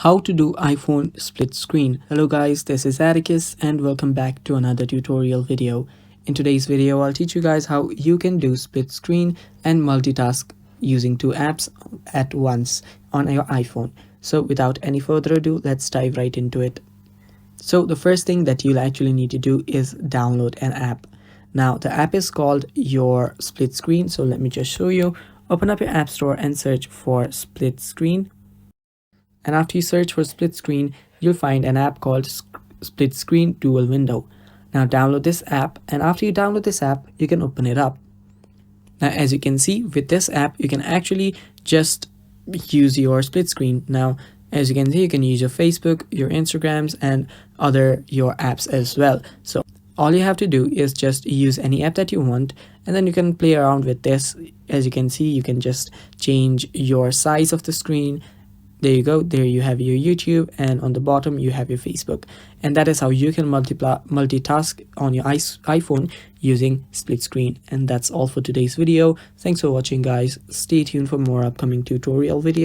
How to do iPhone split screen. Hello guys, this is Atticus and welcome back to another tutorial video. In today's video, I'll teach you guys how you can do split screen and multitask using two apps at once on your iPhone. So without any further ado, let's dive right into it. So the first thing that you'll actually need to do is download an app. Now the app is called your split screen. So let me just show you. Open up your app store and search for split screen. And after you search for split screen, you'll find an app called split screen dual window. Now download this app, and after you download this app, you can open it up. Now as you can see, with this app you can actually just use your split screen. Now as you can see, you can use your Facebook, your Instagrams, and your apps as well. So all you have to do is just use any app that you want, and then you can play around with this. As you can see, you can just change your size of the screen. There you go. There you have your YouTube, and on the bottom you have your Facebook. And that is how you can multitask on your iPhone using split screen. And that's all for today's video. Thanks for watching guys. Stay tuned for more upcoming tutorial videos.